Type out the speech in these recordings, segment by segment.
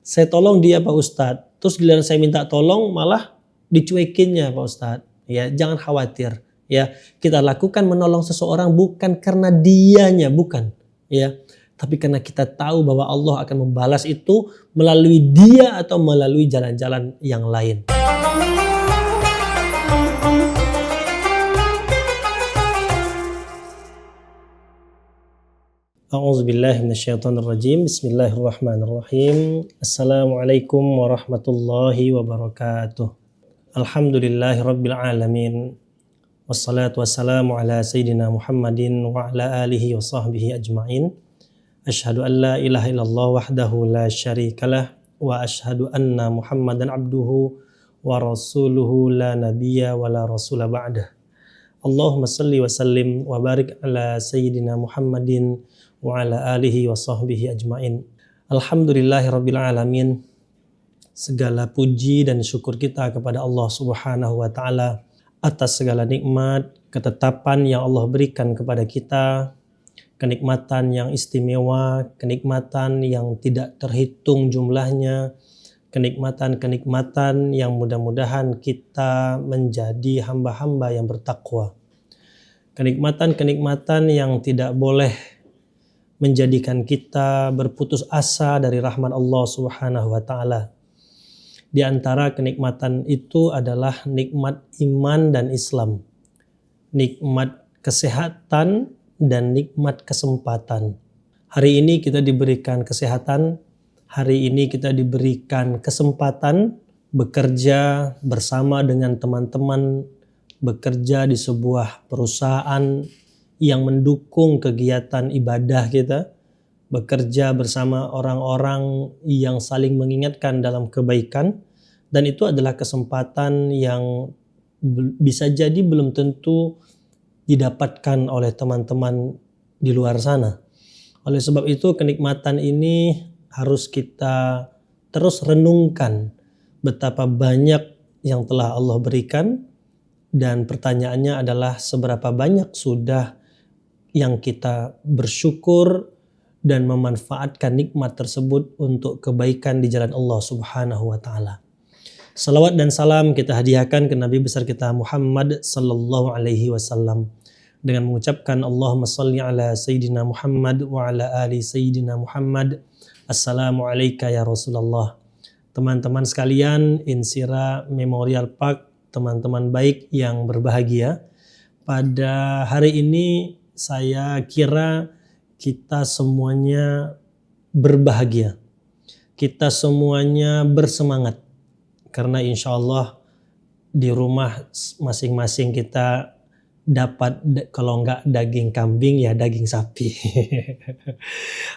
Saya tolong dia Pak Ustadz, terus giliran saya minta tolong malah dicuekinnya Pak Ustadz. Ya, jangan khawatir. Ya, kita lakukan menolong seseorang bukan karena dianya, bukan. Ya, tapi karena kita tahu bahwa Allah akan membalas itu melalui dia atau melalui jalan-jalan yang lain. A'udzubillahi minasyaitonirrajim. Bismillahirrahmanirrahim. Assalamualaikum warahmatullahi wabarakatuh. Alhamdulillahirabbil alamin. Wassalatu wassalamu ala sayyidina Muhammadin wa ala alihi wa sahbihi ajma'in. Asyhadu an la ilaha illallah wahdahu la syarikalah wa asyhadu anna Muhammadan abduhu wa rasuluhu la nabiyya wa la rasula ba'dah. Allahumma salli wa sallim wa barik ala sayyidina Muhammadin wa ala alihi wa sahbihi ajma'in. Alhamdulillahirabbil alamin. Segala puji dan syukur kita kepada Allah Subhanahu wa taala atas segala nikmat, ketetapan yang Allah berikan kepada kita, kenikmatan yang istimewa, kenikmatan yang tidak terhitung jumlahnya, kenikmatan-kenikmatan yang mudah-mudahan kita menjadi hamba-hamba yang bertakwa. Kenikmatan-kenikmatan yang tidak boleh menjadikan kita berputus asa dari rahmat Allah Subhanahu wa taala. Di antara kenikmatan itu adalah nikmat iman dan Islam, nikmat kesehatan dan nikmat kesempatan. Hari ini kita diberikan kesehatan, hari ini kita diberikan kesempatan bekerja bersama dengan teman-teman, bekerja di sebuah perusahaan yang mendukung kegiatan ibadah kita, bekerja bersama orang-orang yang saling mengingatkan dalam kebaikan, dan itu adalah kesempatan yang bisa jadi belum tentu didapatkan oleh teman-teman di luar sana. Oleh sebab itu kenikmatan ini harus kita terus renungkan betapa banyak yang telah Allah berikan, dan pertanyaannya adalah seberapa banyak sudah yang kita bersyukur dan memanfaatkan nikmat tersebut untuk kebaikan di jalan Allah Subhanahu wa taala. Salawat dan salam kita hadiahkan ke Nabi besar kita Muhammad sallallahu alaihi wasallam dengan mengucapkan Allahumma shalli ala sayyidina Muhammad wa ala ali sayyidina Muhammad. Assalamu alayka ya Rasulullah. Teman-teman sekalian, Insira Memorial Park, teman-teman baik yang berbahagia. Pada hari ini saya kira kita semuanya berbahagia. Kita semuanya bersemangat. Karena insya Allah di rumah masing-masing kita dapat, kalau enggak daging kambing ya daging sapi.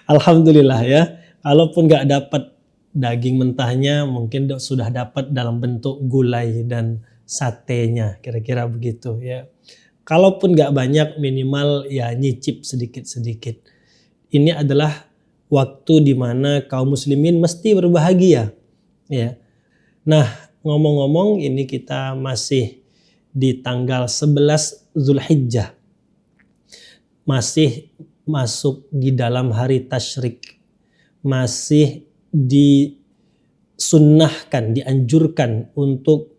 Alhamdulillah ya. Kalaupun enggak dapat daging mentahnya, mungkin sudah dapat dalam bentuk gulai dan satenya. Kira-kira begitu ya. Kalaupun nggak banyak, minimal ya nyicip sedikit-sedikit. Ini adalah waktu di mana kaum muslimin mesti berbahagia. Ya. Nah, ngomong-ngomong ini kita masih di tanggal 11 Zulhijjah. Masih masuk di dalam hari tasyrik. Masih disunnahkan, dianjurkan untuk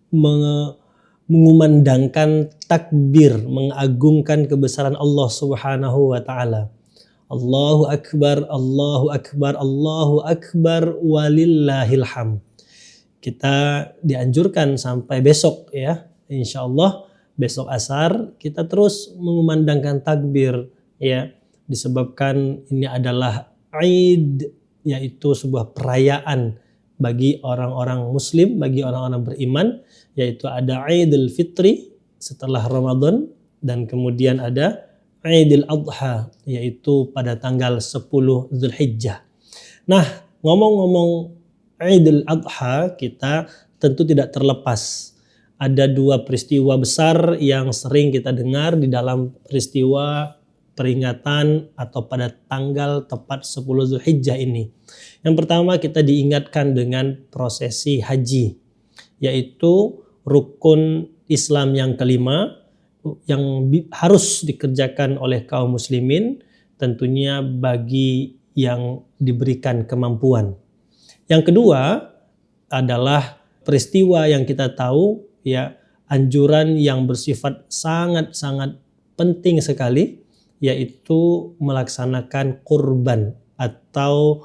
mengumandangkan takbir, mengagungkan kebesaran Allah Subhanahu wa taala. Allahu akbar, Allahu akbar, Allahu akbar walillahil hamd. Kita dianjurkan sampai besok ya. Insyaallah besok asar kita terus mengumandangkan takbir ya, disebabkan ini adalah Aid, yaitu sebuah perayaan bagi orang-orang muslim, bagi orang-orang beriman, yaitu ada Aidul Fitri setelah Ramadan, dan kemudian ada Aidil Adha, yaitu pada tanggal 10 Zulhijjah. Nah, ngomong-ngomong Aidil Adha, kita tentu tidak terlepas. Ada dua peristiwa besar yang sering kita dengar di dalam peristiwa peringatan atau pada tanggal tepat 10 Zulhijjah ini. Yang pertama kita diingatkan dengan prosesi haji, yaitu rukun Islam yang kelima yang harus dikerjakan oleh kaum muslimin, tentunya bagi yang diberikan kemampuan. Yang kedua adalah peristiwa yang kita tahu, ya, anjuran yang bersifat sangat-sangat penting sekali, yaitu melaksanakan kurban atau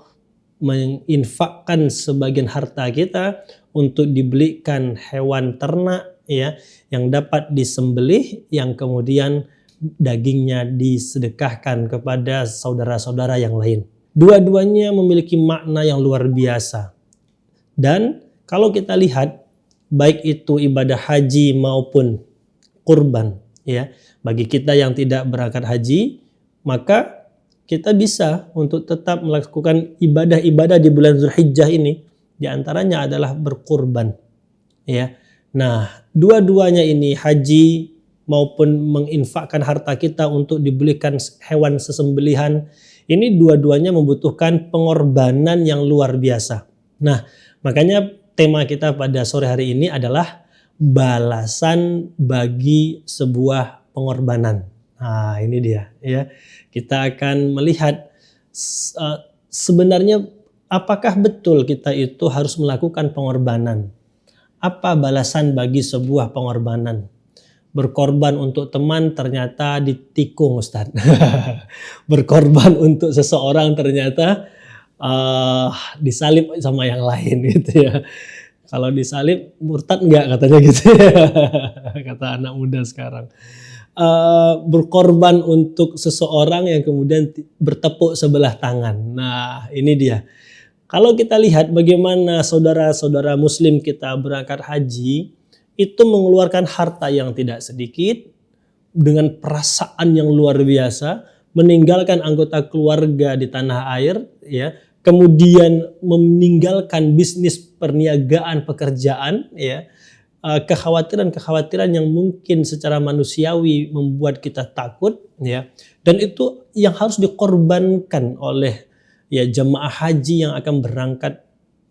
menginfakkan sebagian harta kita untuk dibelikan hewan ternak, ya, yang dapat disembelih, yang kemudian dagingnya disedekahkan kepada saudara-saudara yang lain. Dua-duanya memiliki makna yang luar biasa. Dan kalau kita lihat, baik itu ibadah haji maupun kurban, ya, bagi kita yang tidak berangkat haji, maka kita bisa untuk tetap melakukan ibadah-ibadah di bulan Zulhijjah ini. Di antaranya adalah berkurban, ya. Nah, dua-duanya ini, haji maupun menginfakkan harta kita untuk dibelikan hewan sesembelihan, ini dua-duanya membutuhkan pengorbanan yang luar biasa. Nah, makanya tema kita pada sore hari ini adalah balasan bagi sebuah pengorbanan. Nah, ini dia, ya. Kita akan melihat sebenarnya apakah betul kita itu harus melakukan pengorbanan? Apa balasan bagi sebuah pengorbanan? Berkorban untuk teman ternyata ditikung, Ustaz. Berkorban untuk seseorang ternyata disalib sama yang lain gitu ya. Kalau disalib murtad enggak katanya gitu ya. Kata anak muda sekarang. Berkorban untuk seseorang yang kemudian bertepuk sebelah tangan. Nah, ini dia. Kalau kita lihat bagaimana saudara-saudara muslim kita berangkat haji, itu mengeluarkan harta yang tidak sedikit dengan perasaan yang luar biasa, meninggalkan anggota keluarga di tanah air, ya, kemudian meninggalkan bisnis perniagaan pekerjaan, ya, kekhawatiran-kekhawatiran yang mungkin secara manusiawi membuat kita takut, ya, dan itu yang harus dikorbankan oleh, ya, jemaah haji yang akan berangkat,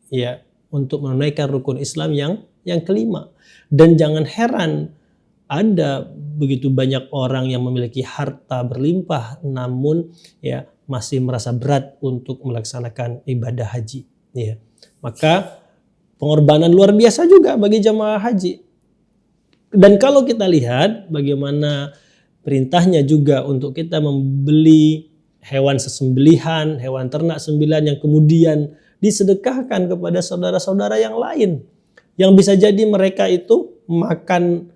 ya, untuk menunaikan rukun Islam yang kelima. Dan jangan heran ada begitu banyak orang yang memiliki harta berlimpah namun, ya, masih merasa berat untuk melaksanakan ibadah haji, ya. Maka pengorbanan luar biasa juga bagi jemaah haji. Dan kalau kita lihat bagaimana perintahnya juga untuk kita membeli hewan sesembelihan, hewan ternak sembelihan yang kemudian disedekahkan kepada saudara-saudara yang lain. Yang bisa jadi mereka itu makan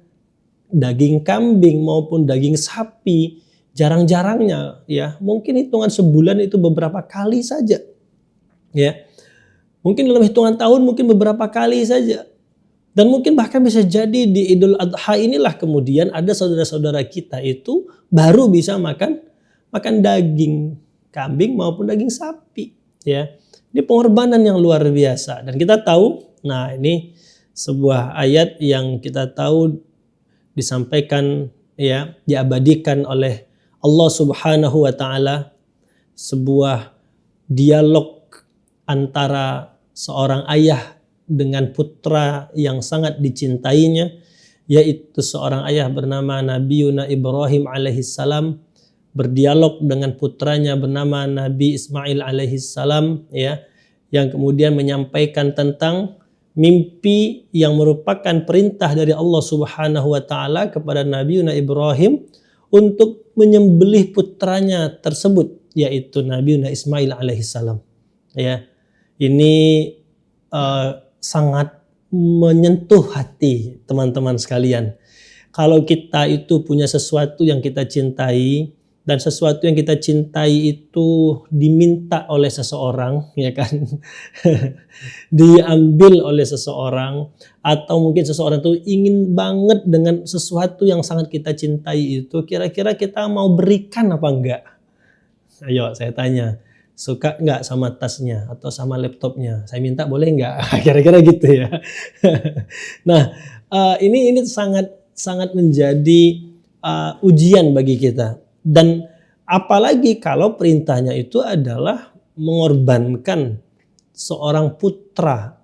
daging kambing maupun daging sapi jarang-jarangnya, ya. Mungkin hitungan sebulan itu beberapa kali saja, ya. Mungkin dalam hitungan tahun mungkin beberapa kali saja. Dan mungkin bahkan bisa jadi di Idul Adha inilah kemudian ada saudara-saudara kita itu baru bisa makan daging kambing maupun daging sapi, ya. Ini pengorbanan yang luar biasa. Dan kita tahu, nah ini sebuah ayat yang kita tahu disampaikan, ya, diabadikan oleh Allah Subhanahu wa taala, sebuah dialog antara seorang ayah dengan putra yang sangat dicintainya, yaitu seorang ayah bernama Nabiuna Ibrahim alaihissalam berdialog dengan putranya bernama Nabi Ismail alaihissalam, ya, yang kemudian menyampaikan tentang mimpi yang merupakan perintah dari Allah Subhanahu wa taala kepada Nabiuna Ibrahim untuk menyembelih putranya tersebut, yaitu Nabiuna Ismail alaihissalam, ya. Ini sangat menyentuh hati teman-teman sekalian. Kalau kita itu punya sesuatu yang kita cintai, dan sesuatu yang kita cintai itu diminta oleh seseorang, ya kan, diambil oleh seseorang, atau mungkin seseorang itu ingin banget dengan sesuatu yang sangat kita cintai itu, kira-kira kita mau berikan apa enggak? Ayo saya tanya, suka enggak sama tasnya atau sama laptopnya? Saya minta boleh enggak? Kira-kira gitu ya. Nah, ini sangat menjadi ujian bagi kita. Dan apalagi kalau perintahnya itu adalah mengorbankan seorang putra,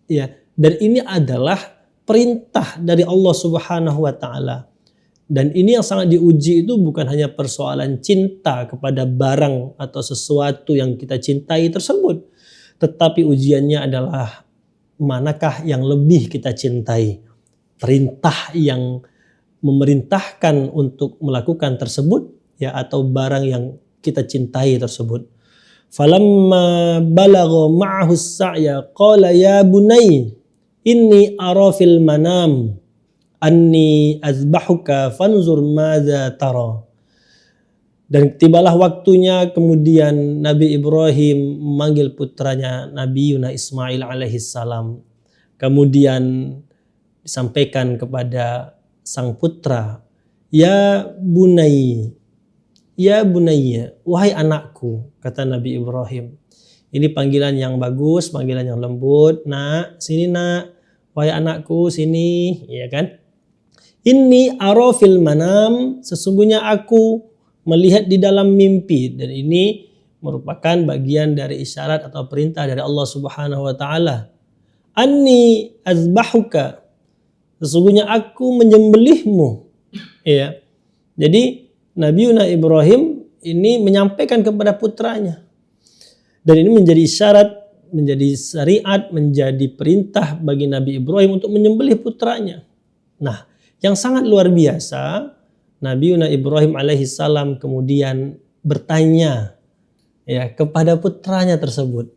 ya. Dan ini adalah perintah dari Allah Subhanahu wa taala. Dan ini yang sangat diuji itu bukan hanya persoalan cinta kepada barang atau sesuatu yang kita cintai tersebut, tetapi ujiannya adalah manakah yang lebih kita cintai, perintah yang memerintahkan untuk melakukan tersebut ya, atau barang yang kita cintai tersebut. Falamma balagha ma'ahu as-sa'ya qala ya bunayya inni ara fil manam anni azbahuka fanzur madza tara. Dan tibalah waktunya kemudian Nabi Ibrahim memanggil putranya Nabi Yuna Ismail alaihissalam. Kemudian disampaikan kepada sang putra, ya bunai, ya bunayya, wahai anakku, kata Nabi Ibrahim. Ini panggilan yang bagus, panggilan yang lembut. Nak, sini nak, wahai anakku, sini, ya kan? Inni ara fil manam, sesungguhnya aku melihat di dalam mimpi, dan ini merupakan bagian dari isyarat atau perintah dari Allah Subhanahu wa taala. Anni azbahuka, sesungguhnya aku menyembelihmu. Ya. Jadi Nabi Ibrahim ini menyampaikan kepada putranya. Dan ini menjadi isyarat, menjadi syariat, menjadi perintah bagi Nabi Ibrahim untuk menyembelih putranya. Nah, yang sangat luar biasa, Nabi Ibrahim alaihissalam kemudian bertanya ya kepada putranya tersebut,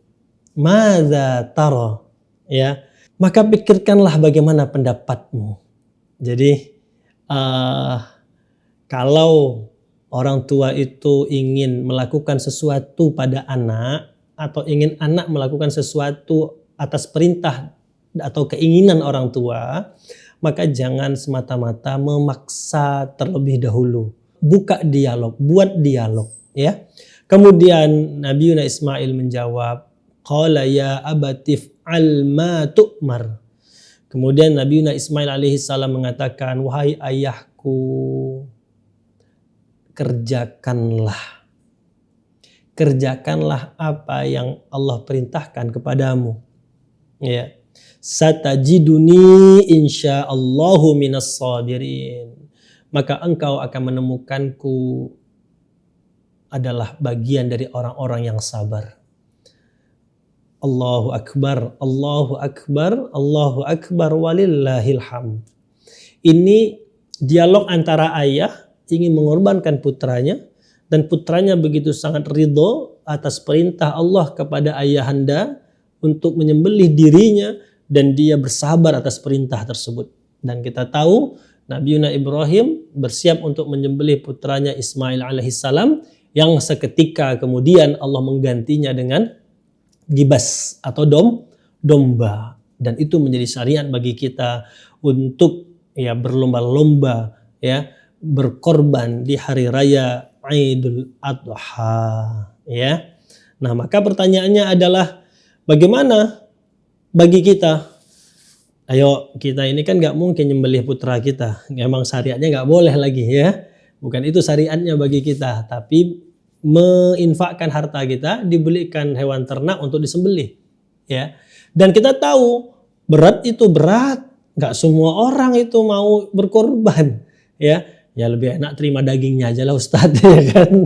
madza tara, ya, maka pikirkanlah bagaimana pendapatmu. Jadi kalau orang tua itu ingin melakukan sesuatu pada anak, atau ingin anak melakukan sesuatu atas perintah atau keinginan orang tua, maka jangan semata-mata memaksa terlebih dahulu. Buka dialog, buat dialog, ya. Kemudian Nabi Ismail menjawab, qala ya abatif al ma tu'mar. Kemudian Nabi Ismail alaihissalam mengatakan, wahai ayahku, kerjakanlah apa yang Allah perintahkan kepadamu. Ya. Satajiduni insyaallahu minas sabirin. Maka engkau akan menemukanku adalah bagian dari orang-orang yang sabar. Allahu akbar, Allahu akbar, Allahu akbar walillahil hamd. Ini dialog antara ayah ingin mengorbankan putranya, dan putranya begitu sangat ridho atas perintah Allah kepada ayahanda untuk menyembelih dirinya, dan dia bersabar atas perintah tersebut. Dan kita tahu Nabi Ibrahim bersiap untuk menyembelih putranya Ismail alaihissalam, yang seketika kemudian Allah menggantinya dengan gibas atau domba. Dan itu menjadi syariat bagi kita untuk ya berlomba-lomba ya berkorban di hari raya Idul Adha, ya. Nah, maka pertanyaannya adalah bagaimana bagi kita? Ayo, kita ini kan nggak mungkin nyembelih putra kita. Memang syariatnya nggak boleh lagi, ya. Bukan itu syariatnya bagi kita, tapi menginfakkan harta kita, dibelikan hewan ternak untuk disembelih, ya. Dan kita tahu berat itu berat, nggak semua orang itu mau berkorban, ya. Ya lebih enak terima dagingnya aja lah Ustadz, ya kan.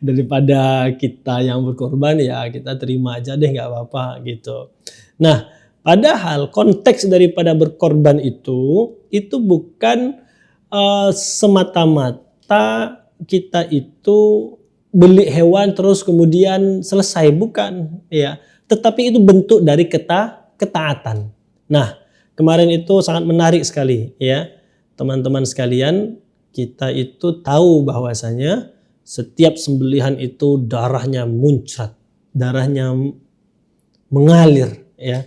Daripada kita yang berkorban, ya kita terima aja deh, nggak apa-apa gitu. Nah, padahal konteks daripada berkorban itu bukan semata-mata kita itu beli hewan terus kemudian selesai, bukan, ya. Tetapi itu bentuk dari ketaatan. Nah, kemarin itu sangat menarik sekali, ya. Teman-teman sekalian, kita itu tahu bahwasanya setiap sembelihan itu darahnya muncrat, darahnya mengalir, ya.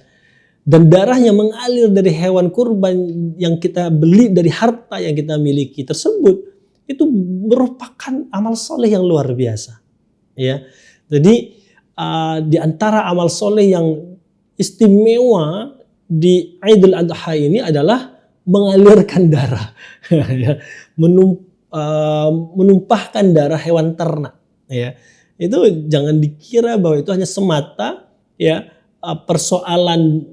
Dan darahnya mengalir dari hewan kurban yang kita beli, dari harta yang kita miliki tersebut, itu merupakan amal soleh yang luar biasa, ya. Jadi di antara amal soleh yang istimewa di Idul Adha ini adalah mengalirkan darah, menumpahkan darah hewan ternak, ya. Itu jangan dikira bahwa itu hanya semata ya persoalan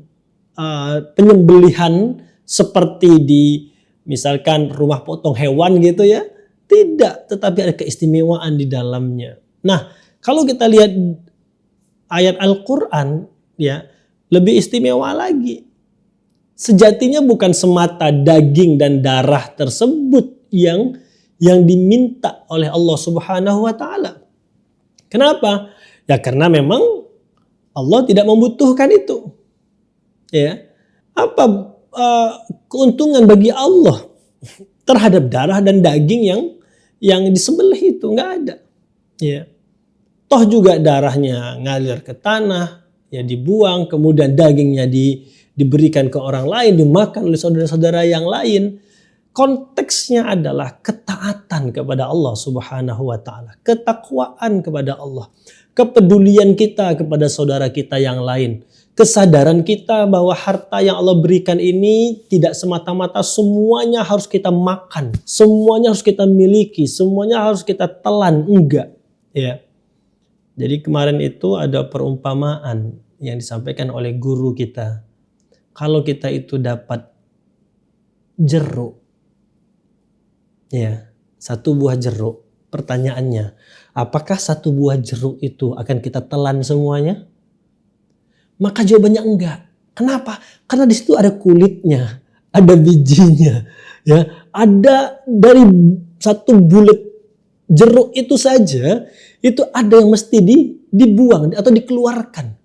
penyembelihan seperti di misalkan rumah potong hewan gitu, ya. Tidak, tetapi ada keistimewaan di dalamnya. Nah, kalau kita lihat ayat Al-Qur'an ya lebih istimewa lagi. Sejatinya bukan semata daging dan darah tersebut yang diminta oleh Allah Subhanahu wa taala. Kenapa? Ya karena memang Allah tidak membutuhkan itu. Ya. Apa keuntungan bagi Allah terhadap darah dan daging yang disembelih itu? Enggak ada. Ya. Toh juga darahnya ngalir ke tanah, ya dibuang, kemudian dagingnya diberikan ke orang lain, dimakan oleh saudara-saudara yang lain. Konteksnya adalah ketaatan kepada Allah Subhanahu wa taala, ketakwaan kepada Allah, kepedulian kita kepada saudara kita yang lain, kesadaran kita bahwa harta yang Allah berikan ini tidak semata-mata semuanya harus kita makan, semuanya harus kita miliki, semuanya harus kita telan, enggak, ya. Jadi kemarin itu ada perumpamaan yang disampaikan oleh guru kita. Kalau kita itu dapat jeruk, ya, satu buah jeruk, pertanyaannya, apakah satu buah jeruk itu akan kita telan semuanya? Maka jawabannya enggak. Kenapa? Karena di situ ada kulitnya, ada bijinya, ya, ada dari satu bulat jeruk itu saja, itu ada yang mesti dibuang atau dikeluarkan.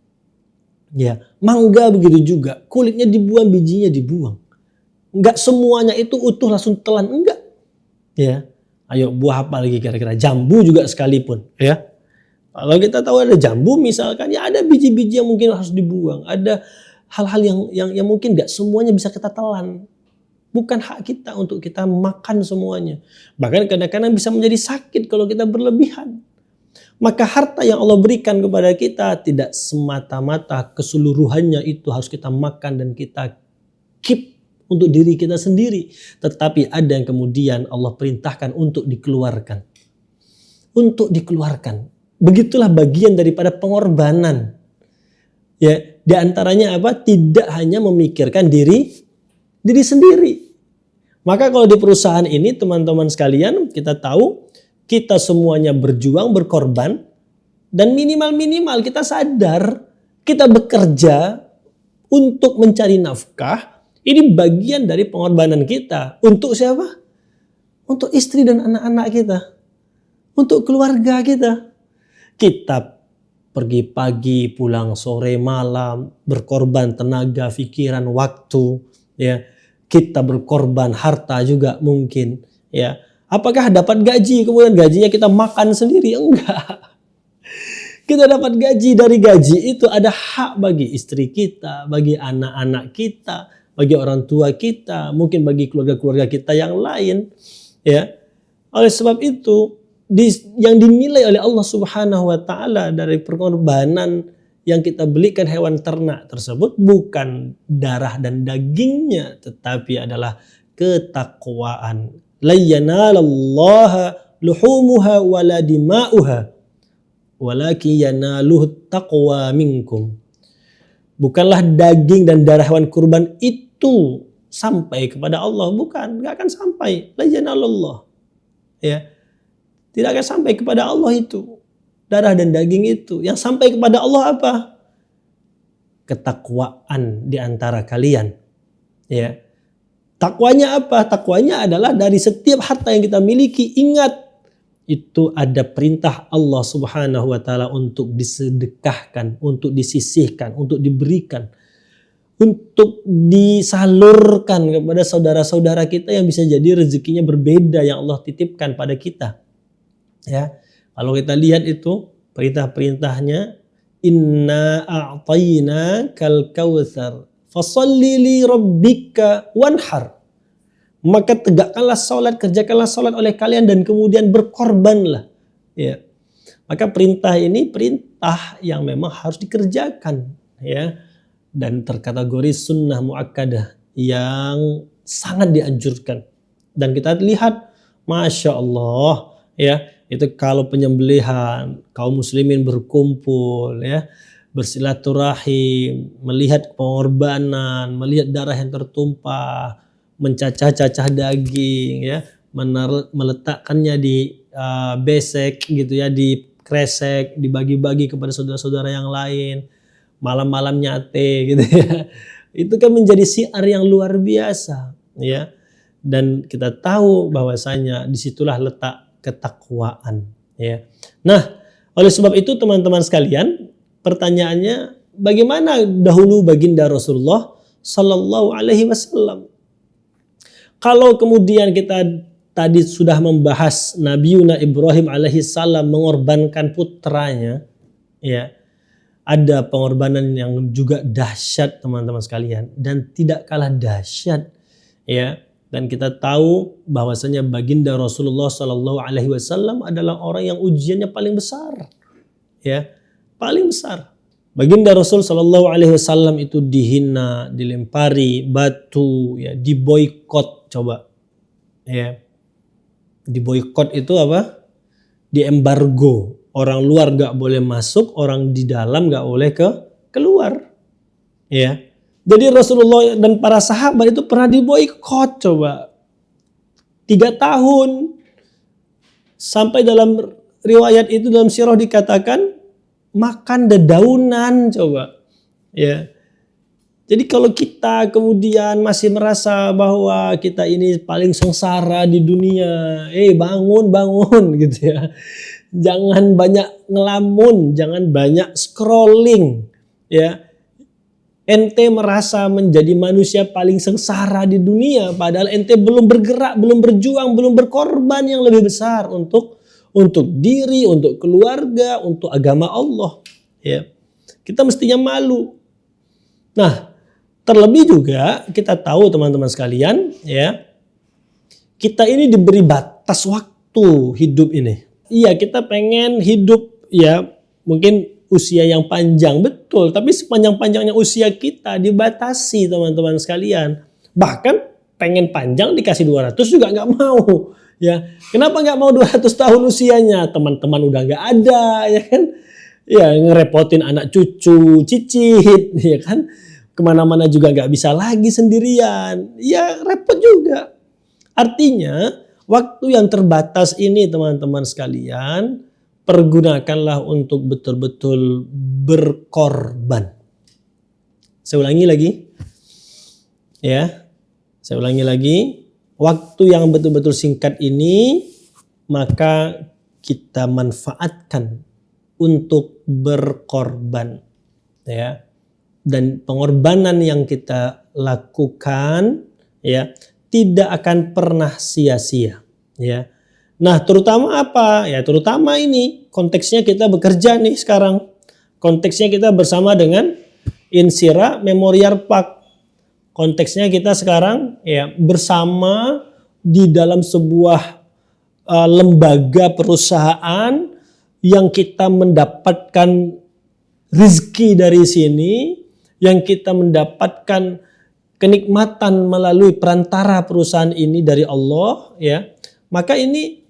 Ya, mangga begitu juga, kulitnya dibuang, bijinya dibuang. Enggak semuanya itu utuh langsung telan, enggak. Ya. Ayo buah apa lagi kira-kira? Jambu juga sekalipun, ya. Kalau kita tahu ada jambu misalkan, ya ada biji-biji yang mungkin harus dibuang, ada hal-hal yang mungkin enggak semuanya bisa kita telan. Bukan hak kita untuk kita makan semuanya. Bahkan kadang-kadang bisa menjadi sakit kalau kita berlebihan. Maka harta yang Allah berikan kepada kita tidak semata-mata keseluruhannya itu harus kita makan dan kita keep untuk diri kita sendiri. Tetapi ada yang kemudian Allah perintahkan untuk dikeluarkan. Untuk dikeluarkan. Begitulah bagian daripada pengorbanan. Ya, di antaranya apa? Tidak hanya memikirkan diri sendiri. Maka kalau di perusahaan ini teman-teman sekalian kita tahu kita semuanya berjuang, berkorban, dan minimal-minimal kita sadar kita bekerja untuk mencari nafkah. Ini bagian dari pengorbanan kita. Untuk siapa? Untuk istri dan anak-anak kita. Untuk keluarga kita. Kita pergi pagi, pulang sore, malam, berkorban tenaga, pikiran, waktu, ya. Kita berkorban harta juga mungkin, ya. Apakah dapat gaji kemudian gajinya kita makan sendiri? Enggak. Kita dapat gaji, dari gaji itu ada hak bagi istri kita, bagi anak-anak kita, bagi orang tua kita, mungkin bagi keluarga-keluarga kita yang lain, ya. Oleh sebab itu yang dinilai oleh Allah Subhanahu wa taala dari pengorbanan yang kita belikan hewan ternak tersebut bukan darah dan dagingnya, tetapi adalah ketakwaan. La yanalallaha luhumuha wala dima'uha walakin yanaluhu taqwa minkum. Bukanlah daging dan darah hewan kurban itu sampai kepada Allah, bukan, enggak akan sampai. La yanalallah. Ya. Tidak akan sampai kepada Allah itu. Darah dan daging itu. Yang sampai kepada Allah apa? Ketakwaan di antara kalian. Ya. Takwanya apa? Takwanya adalah dari setiap harta yang kita miliki. Ingat, itu ada perintah Allah Subhanahu wa taala untuk disedekahkan, untuk disisihkan, untuk diberikan, untuk disalurkan kepada saudara-saudara kita yang bisa jadi rezekinya berbeda yang Allah titipkan pada kita. Ya. Kalau kita lihat itu perintah-perintahnya, inna a'tayna kal kautsar fasholli li rabbika wanhar. Maka tegakkanlah salat, kerjakanlah salat oleh kalian dan kemudian berkorbanlah. Ya. Maka perintah ini perintah yang memang harus dikerjakan, ya. Dan terkategori sunnah muakkadah yang sangat dianjurkan. Dan kita lihat, Masya Allah, ya. Itu kalau penyembelihan, kaum muslimin berkumpul, ya, bersilaturahim, melihat pengorbanan, melihat darah yang tertumpah, mencacah-cacah daging, ya, meletakkannya di besek gitu ya, di kresek dibagi-bagi kepada saudara-saudara yang lain, malam-malam nyate gitu ya. Itu kan menjadi syiar yang luar biasa ya. Dan kita tahu bahwasanya disitulah letak ketakwaan ya. Nah, oleh sebab itu teman-teman sekalian, pertanyaannya bagaimana dahulu baginda Rasulullah Sallallahu Alaihi Wasallam? Kalau kemudian kita tadi sudah membahas Nabiuna Ibrahim alaihi salam mengorbankan putranya, ya, ada pengorbanan yang juga dahsyat teman-teman sekalian dan tidak kalah dahsyat, ya. Dan kita tahu bahwasanya baginda Rasulullah Sallallahu Alaihi Wasallam adalah orang yang ujiannya paling besar, ya, paling besar. Baginda Rasul Sallallahu Alaihi Wasallam itu dihina, dilempari batu, ya, diboikot, coba, ya. Diboikot itu apa? Diembargo. Orang luar gak boleh masuk, orang di dalam gak boleh keluar. Ya. Jadi Rasulullah dan para sahabat itu pernah diboikot, coba. 3 tahun. Sampai dalam riwayat itu, dalam sirah dikatakan makan dedaunan, coba. Ya. Jadi kalau kita kemudian masih merasa bahwa kita ini paling sengsara di dunia, bangun gitu ya. Jangan banyak ngelamun, jangan banyak scrolling, ya. Ente merasa menjadi manusia paling sengsara di dunia, padahal ente belum bergerak, belum berjuang, belum berkorban yang lebih besar untuk diri, untuk keluarga, untuk agama Allah, ya. Kita mestinya malu. Nah, terlebih juga kita tahu teman-teman sekalian, ya, kita ini diberi batas waktu hidup ini. Iya, kita pengen hidup, ya, mungkin usia yang panjang, betul. Tapi sepanjang-panjangnya usia kita dibatasi teman-teman sekalian. Bahkan pengen panjang dikasih 200 juga nggak mau. Ya, kenapa nggak mau 200 tahun usianya? Teman-teman udah nggak ada, ya kan? Ya, ngerepotin anak cucu, cicit, ya kan? Kemana-mana juga gak bisa lagi sendirian. Ya repot juga. Artinya waktu yang terbatas ini teman-teman sekalian, pergunakanlah untuk betul-betul berkorban. Saya ulangi lagi. Ya. Saya ulangi lagi. Waktu yang betul-betul singkat ini, maka kita manfaatkan untuk berkorban. Ya. Dan pengorbanan yang kita lakukan, ya, tidak akan pernah sia-sia, ya. Nah, terutama apa? Ya, terutama ini konteksnya kita bekerja nih sekarang. Konteksnya kita bersama dengan Insira Memorial Park. Konteksnya kita sekarang, ya, bersama di dalam sebuah lembaga perusahaan yang kita mendapatkan rezeki dari sini, yang kita mendapatkan kenikmatan melalui perantara perusahaan ini dari Allah, ya, maka ini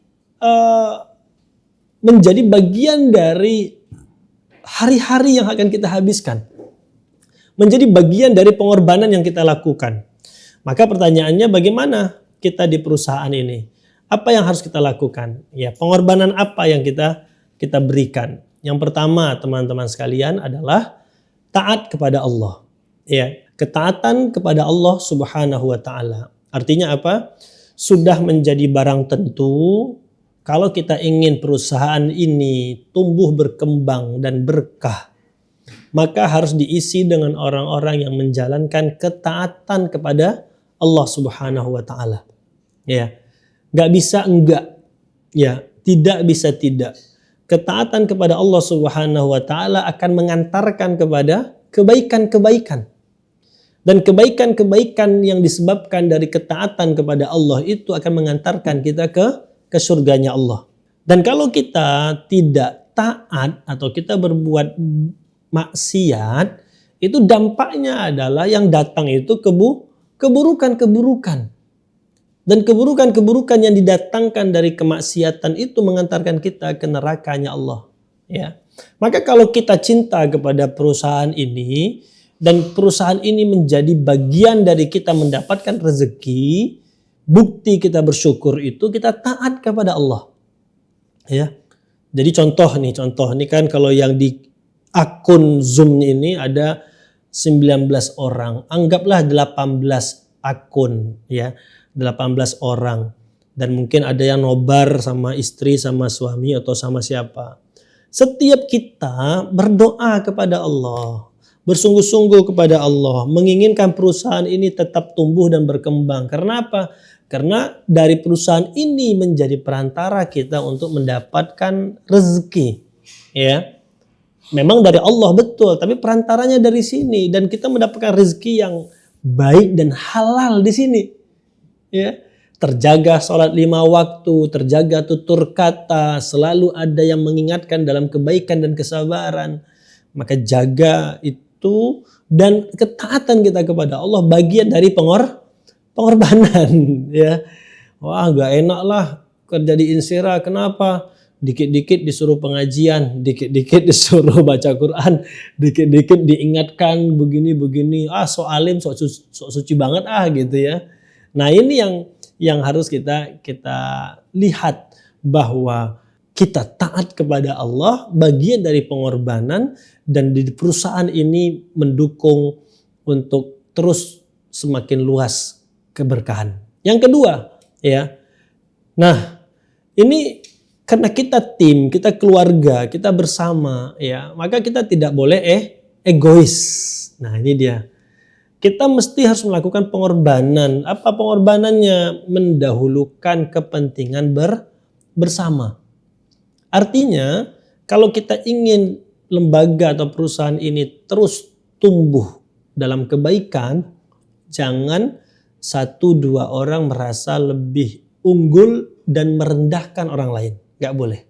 menjadi bagian dari hari-hari yang akan kita habiskan, menjadi bagian dari pengorbanan yang kita lakukan. Maka pertanyaannya, bagaimana kita di perusahaan ini? Apa yang harus kita lakukan? Ya, pengorbanan apa yang kita berikan? Yang pertama, teman-teman sekalian, adalah taat kepada Allah. Ya, ketaatan kepada Allah Subhanahu wa taala. Artinya apa? Sudah menjadi barang tentu kalau kita ingin perusahaan ini tumbuh berkembang dan berkah, maka harus diisi dengan orang-orang yang menjalankan ketaatan kepada Allah Subhanahu wa taala. Ya. Enggak bisa enggak. Ya, tidak bisa tidak. Ketaatan kepada Allah Subhanahu wa taala akan mengantarkan kepada kebaikan-kebaikan. Dan kebaikan-kebaikan yang disebabkan dari ketaatan kepada Allah itu akan mengantarkan kita ke surganya Allah. Dan kalau kita tidak taat atau kita berbuat maksiat, itu dampaknya adalah yang datang itu keburukan-keburukan. Dan keburukan-keburukan yang didatangkan dari kemaksiatan itu mengantarkan kita ke nerakanya Allah. Ya. Maka kalau kita cinta kepada perusahaan ini, dan perusahaan ini menjadi bagian dari kita mendapatkan rezeki, bukti kita bersyukur itu kita taat kepada Allah. Ya. Jadi contoh nih kan kalau yang di akun Zoom ini ada 19 orang. Anggaplah 18 akun ya. 18 orang. Dan mungkin ada yang nobar sama istri, sama suami atau sama siapa. Setiap kita berdoa kepada Allah, bersungguh-sungguh kepada Allah, menginginkan perusahaan ini tetap tumbuh dan berkembang. Karena apa? Karena dari perusahaan ini menjadi perantara kita untuk mendapatkan rezeki. Ya, memang dari Allah betul, tapi perantaranya dari sini dan kita mendapatkan rezeki yang baik dan halal di sini. Ya, terjaga sholat 5 waktu, terjaga tutur kata, selalu ada yang mengingatkan dalam kebaikan dan kesabaran. Maka jaga itu dan ketaatan kita kepada Allah bagian dari pengorbanan ya. Wah, nggak enak lah kerja di Insira. Kenapa? Dikit-dikit disuruh pengajian, dikit-dikit disuruh baca Quran, dikit-dikit diingatkan begini-begini. Sok alim, sok suci banget gitu ya. Nah, ini yang harus kita lihat bahwa kita taat kepada Allah bagian dari pengorbanan dan di perusahaan ini mendukung untuk terus semakin luas keberkahan. Yang kedua, ya. Nah, ini karena kita tim, kita keluarga, kita bersama, ya, maka kita tidak boleh egois. Nah, ini dia. Kita mesti harus melakukan pengorbanan. Apa pengorbanannya? Mendahulukan kepentingan bersama. Artinya, kalau kita ingin lembaga atau perusahaan ini terus tumbuh dalam kebaikan, jangan 1-2 orang merasa lebih unggul dan merendahkan orang lain. Gak boleh.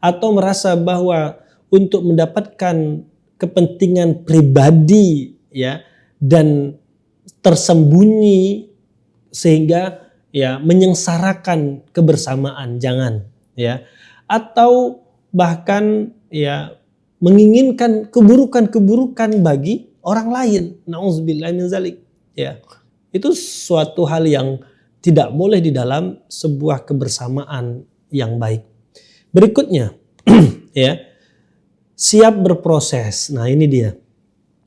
Atau merasa bahwa untuk mendapatkan kepentingan pribadi ya dan tersembunyi sehingga ya menyengsarakan kebersamaan, jangan ya. Atau bahkan ya menginginkan keburukan-keburukan bagi orang lain. Nauzubillah min zalik ya. Itu suatu hal yang tidak boleh di dalam sebuah kebersamaan yang baik. Berikutnya ya, siap berproses. Nah, ini dia.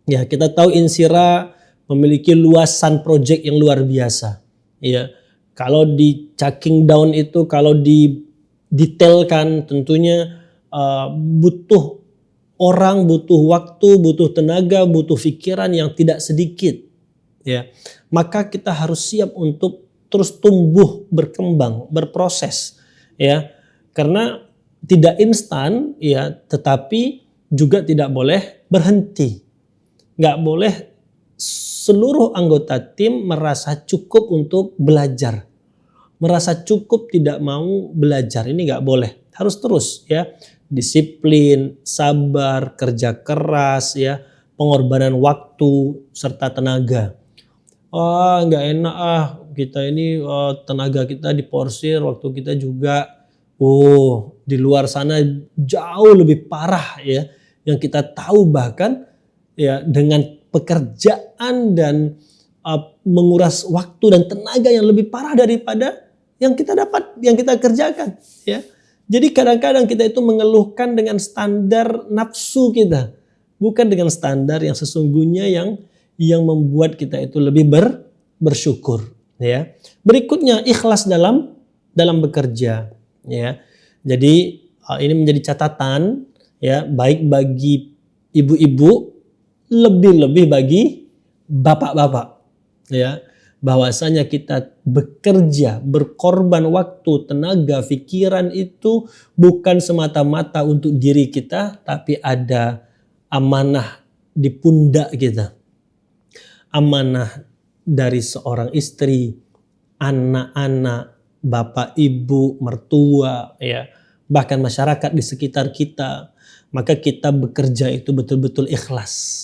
Ya, kita tahu Insira memiliki luasan proyek yang luar biasa. Ya, kalau di checking down itu, kalau didetailkan tentunya butuh orang, butuh waktu, butuh tenaga, butuh pikiran yang tidak sedikit. Ya, maka kita harus siap untuk terus tumbuh, berkembang, berproses. Ya, karena tidak instan, ya, tetapi juga tidak boleh berhenti. Nggak boleh seluruh anggota tim merasa cukup untuk belajar. Merasa cukup tidak mau belajar. Ini nggak boleh. Harus terus ya. Disiplin, sabar, kerja keras ya, pengorbanan waktu serta tenaga. Nggak enak kita ini tenaga kita diporsir, waktu kita juga di luar sana jauh lebih parah ya. Yang kita tahu bahkan ya dengan pekerjaan dan menguras waktu dan tenaga yang lebih parah daripada yang kita dapat, yang kita kerjakan ya. Jadi kadang-kadang kita itu mengeluhkan dengan standar nafsu kita, bukan dengan standar yang sesungguhnya yang membuat kita itu lebih bersyukur ya. Berikutnya ikhlas dalam bekerja ya. Jadi ini menjadi catatan ya, baik bagi ibu-ibu, lebih-lebih bagi bapak-bapak ya, bahwasanya kita bekerja, berkorban waktu, tenaga, pikiran itu bukan semata-mata untuk diri kita, tapi ada amanah di pundak kita. Amanah dari seorang istri, anak-anak, bapak, ibu, mertua ya, bahkan masyarakat di sekitar kita. Maka kita bekerja itu betul-betul ikhlas.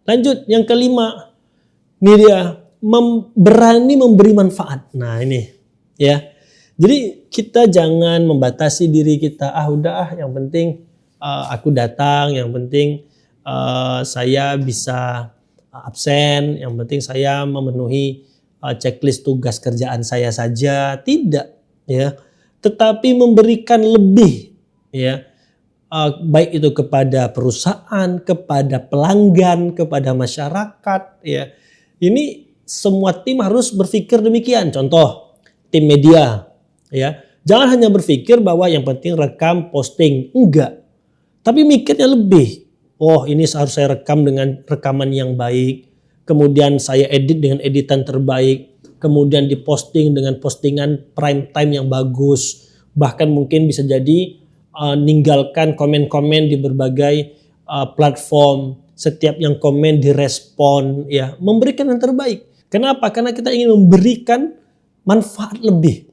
Lanjut, yang kelima, ini dia, berani memberi manfaat. Nah ini ya. Jadi kita jangan membatasi diri kita. Yang penting aku datang, yang penting saya bisa absen, yang penting saya memenuhi checklist tugas kerjaan saya saja. Tidak ya. Tetapi memberikan lebih ya. Baik itu kepada perusahaan, kepada pelanggan, kepada masyarakat, ya. Ini semua tim harus berpikir demikian. Contoh, tim media, ya. Jangan hanya berpikir bahwa yang penting rekam, posting, enggak. Tapi mikirnya lebih. Oh, ini harus saya rekam dengan rekaman yang baik. Kemudian saya edit dengan editan terbaik. Kemudian diposting dengan postingan prime time yang bagus. Bahkan mungkin bisa jadi ninggalkan komen-komen di berbagai platform. Setiap yang komen direspon, ya, memberikan yang terbaik. Kenapa? Karena kita ingin memberikan manfaat lebih,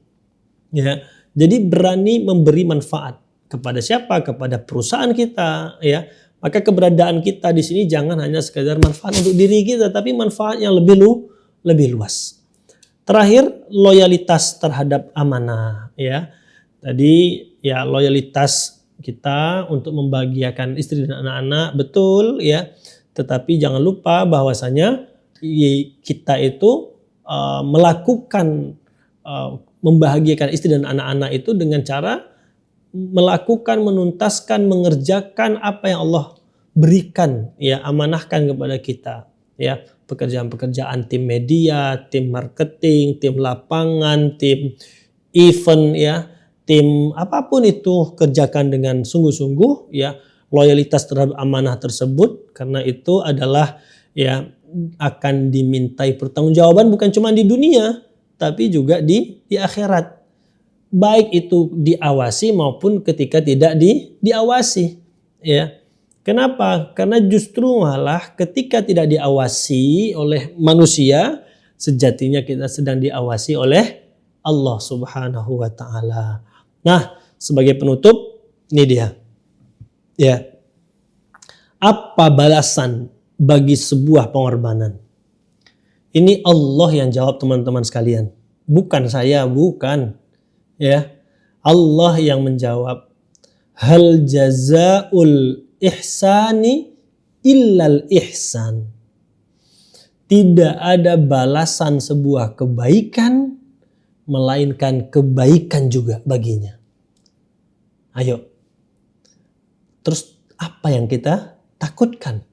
ya. Jadi berani memberi manfaat kepada siapa? Kepada perusahaan kita, ya. Maka keberadaan kita di sini jangan hanya sekedar manfaat untuk diri kita, tapi manfaat yang lebih luas. Terakhir, loyalitas terhadap amanah, ya. Tadi ya loyalitas kita untuk membahagiakan istri dan anak-anak, betul, ya. Tetapi jangan lupa bahwasanya kita itu melakukan membahagiakan istri dan anak-anak itu dengan cara melakukan, menuntaskan, mengerjakan apa yang Allah berikan, ya, amanahkan kepada kita, ya. Pekerjaan-pekerjaan tim media, tim marketing, tim lapangan, tim event, ya. Tim apapun itu kerjakan dengan sungguh-sungguh, ya. Loyalitas terhadap amanah tersebut, karena itu adalah, ya, akan dimintai pertanggungjawaban bukan cuma di dunia tapi juga di akhirat. Baik itu diawasi maupun ketika tidak diawasi, ya. Kenapa? Karena justru malah ketika tidak diawasi oleh manusia, sejatinya kita sedang diawasi oleh Allah Subhanahu wa taala. Nah, sebagai penutup, ini dia. Ya. Apa balasan bagi sebuah pengorbanan? Ini Allah yang jawab, teman-teman sekalian. Bukan saya, bukan. Ya. Allah yang menjawab. Hal jazaul ihsani illal ihsan. Tidak ada balasan sebuah kebaikan melainkan kebaikan juga baginya. Ayo. Terus apa yang kita takutkan?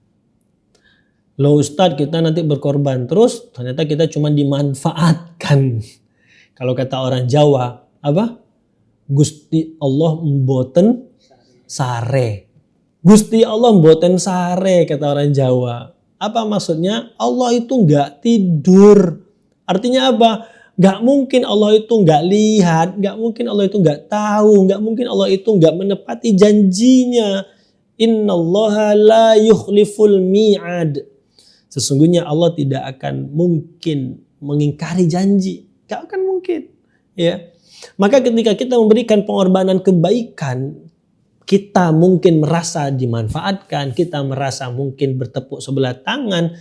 Loh Ustadz, kita nanti berkorban terus ternyata kita cuma dimanfaatkan. Kalau kata orang Jawa, apa? Gusti Allah mboten sare. Gusti Allah mboten sare, kata orang Jawa. Apa maksudnya? Allah itu enggak tidur. Artinya apa? Gak mungkin Allah itu gak lihat, gak mungkin Allah itu gak tahu, gak mungkin Allah itu gak menepati janjinya. Innallaha la yukhliful mi'ad. Sesungguhnya Allah tidak akan mungkin mengingkari janji. Gak akan mungkin. Ya. Maka ketika kita memberikan pengorbanan kebaikan, kita mungkin merasa dimanfaatkan, kita merasa mungkin bertepuk sebelah tangan.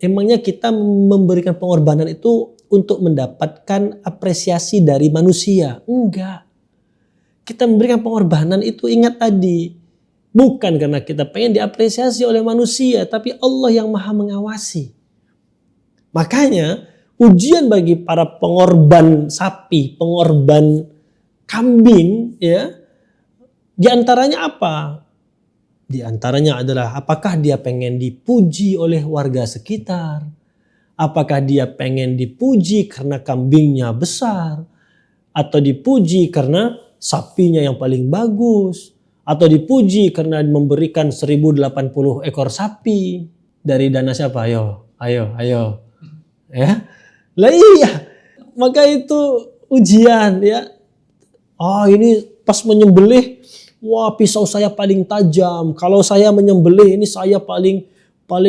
Emangnya kita memberikan pengorbanan itu untuk mendapatkan apresiasi dari manusia? Enggak. Kita memberikan pengorbanan itu, ingat tadi, bukan karena kita pengen diapresiasi oleh manusia, tapi Allah yang maha mengawasi. Makanya ujian bagi para pengorban sapi, pengorban kambing, ya, di antaranya apa? Di antaranya adalah apakah dia pengen dipuji oleh warga sekitar? Apakah dia pengen dipuji karena kambingnya besar? Atau dipuji karena sapinya yang paling bagus? Atau dipuji karena memberikan 1080 ekor sapi? Dari dana siapa? Ayo. Ya. Lah iya. Maka itu ujian, ya. Oh, ini pas menyembelih, wah, pisau saya paling tajam. Kalau saya menyembelih ini saya paling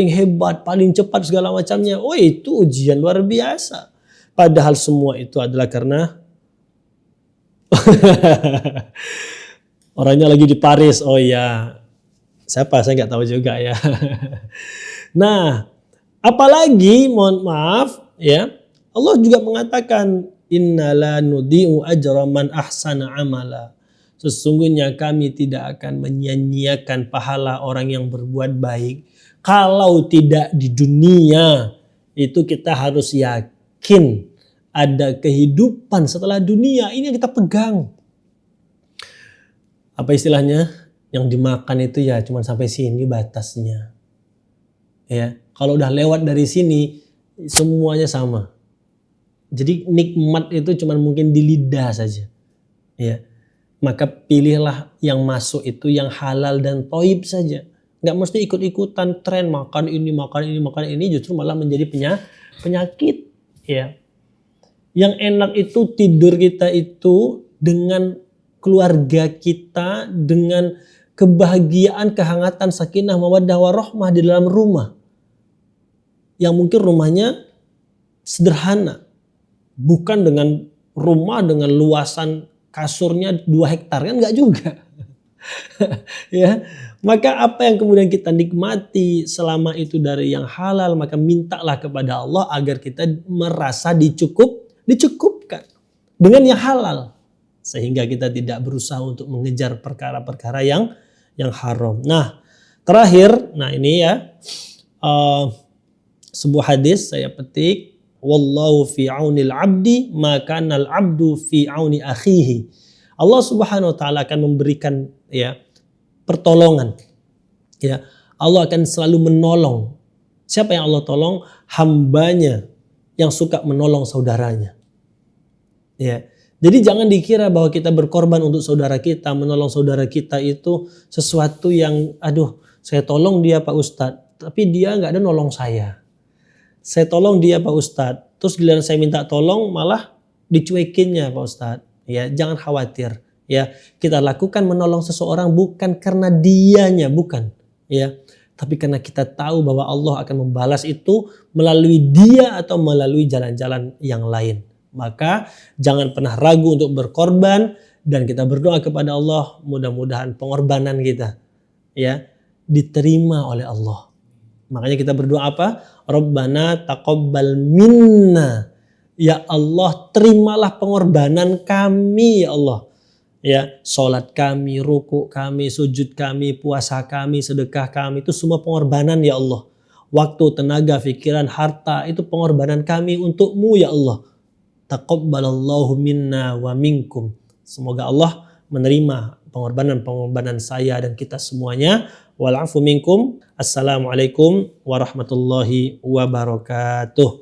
hebat, paling cepat segala macamnya. Oh, itu ujian luar biasa. Padahal semua itu adalah karena orangnya lagi di Paris. Oh iya. Siapa? Saya nggak tahu juga ya. Nah, apalagi mohon maaf, ya. Allah juga mengatakan innala nudhi'u ajra man ahsana amala. Sesungguhnya kami tidak akan menyia-nyiakan pahala orang yang berbuat baik. Kalau tidak di dunia, itu kita harus yakin ada kehidupan setelah dunia. Ini yang kita pegang. Apa istilahnya? Yang dimakan itu ya cuma sampai sini batasnya. Ya, kalau udah lewat dari sini semuanya sama. Jadi nikmat itu cuma mungkin di lidah saja. Ya. Maka pilihlah yang masuk itu yang halal dan toib saja. Nggak mesti ikut-ikutan tren makan ini, makan ini, makan ini, justru malah menjadi penyakit. Ya. Yang enak itu tidur kita itu dengan keluarga kita, dengan kebahagiaan, kehangatan, sakinah, mawaddah, warahmah di dalam rumah. Yang mungkin rumahnya sederhana. Bukan dengan rumah dengan luasan kasurnya 2 hektar, kan enggak juga. Ya, maka apa yang kemudian kita nikmati selama itu dari yang halal, maka mintalah kepada Allah agar kita merasa dicukupkan dengan yang halal, sehingga kita tidak berusaha untuk mengejar perkara-perkara yang haram. Nah, terakhir, nah ini ya sebuah hadis saya petik, wallahu fi aunil abdi maka nal abdu fi auni akhihi. Allah Subhanahu wa taala akan memberikan ya pertolongan. Ya, Allah akan selalu menolong. Siapa yang Allah tolong? Hambanya yang suka menolong saudaranya. Ya. Jadi jangan dikira bahwa kita berkorban untuk saudara kita, menolong saudara kita itu sesuatu yang aduh, saya tolong dia Pak Ustadz, tapi dia nggak ada nolong saya. Saya tolong dia Pak Ustadz, terus giliran saya minta tolong malah dicuekinnya Pak Ustadz. Ya, jangan khawatir. Ya, kita lakukan menolong seseorang bukan karena dianya, bukan. Ya, tapi karena kita tahu bahwa Allah akan membalas itu melalui dia atau melalui jalan-jalan yang lain. Maka jangan pernah ragu untuk berkorban dan kita berdoa kepada Allah, mudah-mudahan pengorbanan kita ya diterima oleh Allah. Makanya kita berdoa apa? Rabbana taqabbal minna. Ya Allah, terimalah pengorbanan kami ya Allah. Ya, salat kami, ruku kami, sujud kami, puasa kami, sedekah kami, itu semua pengorbanan ya Allah. Waktu, tenaga, pikiran, harta, itu pengorbanan kami untukmu ya Allah. Taqabbalallahu minna wa minkum. Semoga Allah menerima pengorbanan saya dan kita semuanya. Wal afu minkum. Assalamualaikum warahmatullahi wabarakatuh.